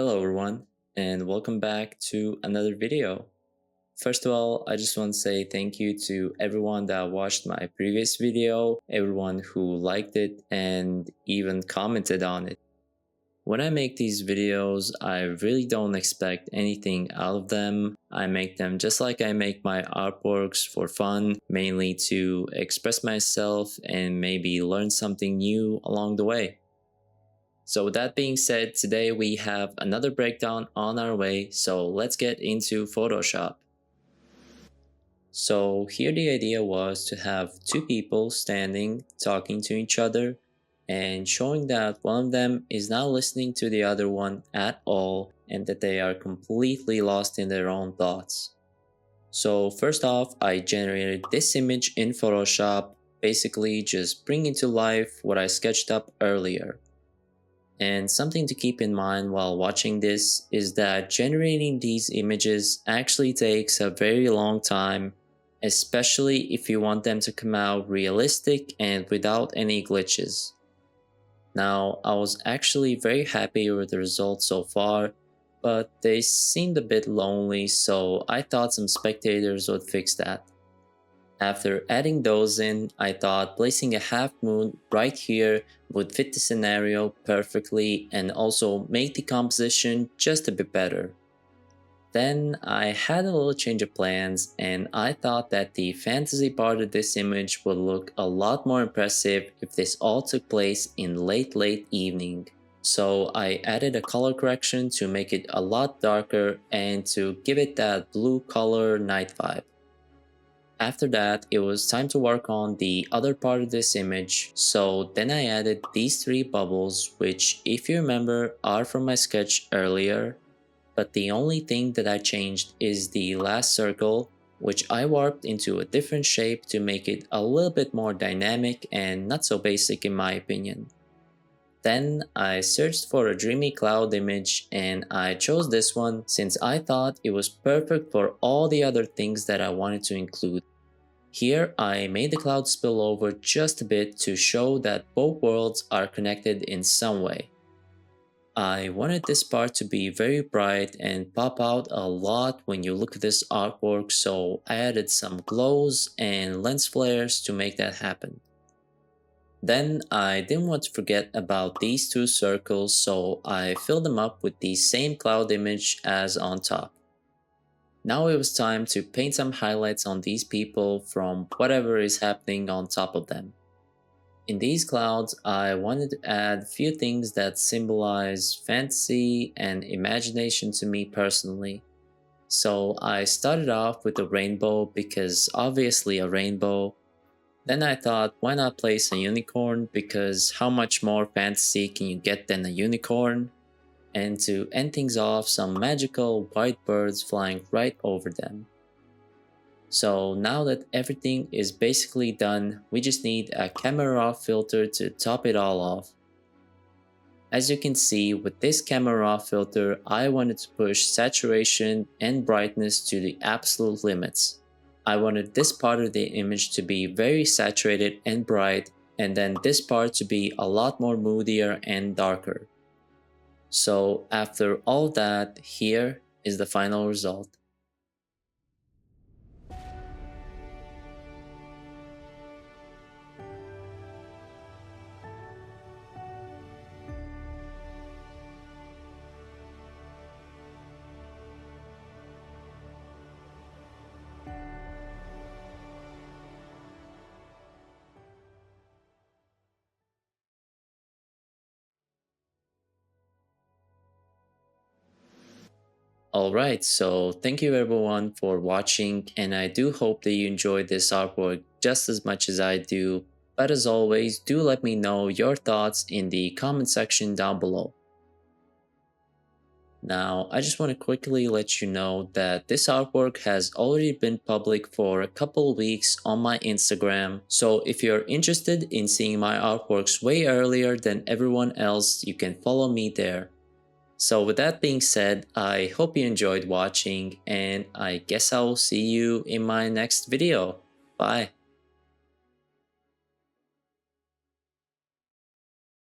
Hello everyone, and welcome back to another video. First of all, I just want to say thank you to everyone that watched my previous video, everyone who liked it and even commented on it. When I make these videos, I really don't expect anything out of them. I make them just like I make my artworks for fun, mainly to express myself and maybe learn something new along the way. So with that being said, today we have another breakdown on our way, so let's get into Photoshop. So here the idea was to have two people standing, talking to each other, and showing that one of them is not listening to the other one at all, and that they are completely lost in their own thoughts. So first off, I generated this image in Photoshop, basically just bringing to life what I sketched up earlier. And something to keep in mind while watching this is that generating these images actually takes a very long time, especially if you want them to come out realistic and without any glitches. Now, I was actually very happy with the results so far, but they seemed a bit lonely, so I thought some spectators would fix that. After adding those in, I thought placing a half moon right here would fit the scenario perfectly and also make the composition just a bit better. Then I had a little change of plans and I thought that the fantasy part of this image would look a lot more impressive if this all took place in late evening. So I added a color correction to make it a lot darker and to give it that blue color night vibe. After that, it was time to work on the other part of this image, so then I added these three bubbles, which if you remember are from my sketch earlier, but the only thing that I changed is the last circle, which I warped into a different shape to make it a little bit more dynamic and not so basic in my opinion. Then I searched for a dreamy cloud image and I chose this one since I thought it was perfect for all the other things that I wanted to include. Here I made the cloud spill over just a bit to show that both worlds are connected in some way. I wanted this part to be very bright and pop out a lot when you look at this artwork, so I added some glows and lens flares to make that happen. Then I didn't want to forget about these two circles, so I filled them up with the same cloud image as on top. Now it was time to paint some highlights on these people from whatever is happening on top of them. In these clouds, I wanted to add a few things that symbolize fantasy and imagination to me personally. So I started off with a rainbow because obviously a rainbow. Then I thought, why not place a unicorn, because how much more fantasy can you get than a unicorn? And to end things off, some magical white birds flying right over them. So now that everything is basically done, we just need a camera raw filter to top it all off. As you can see, with this camera raw filter, I wanted to push saturation and brightness to the absolute limits. I wanted this part of the image to be very saturated and bright, and then this part to be a lot more moodier and darker. So after all that, here is the final result. Alright, so thank you everyone for watching, and I do hope that you enjoyed this artwork just as much as I do. But as always, do let me know your thoughts in the comment section down below. Now, I just want to quickly let you know that this artwork has already been public for a couple weeks on my Instagram, so if you're interested in seeing my artworks way earlier than everyone else, you can follow me there. So with that being said, I hope you enjoyed watching, and I guess I will see you in my next video. Bye.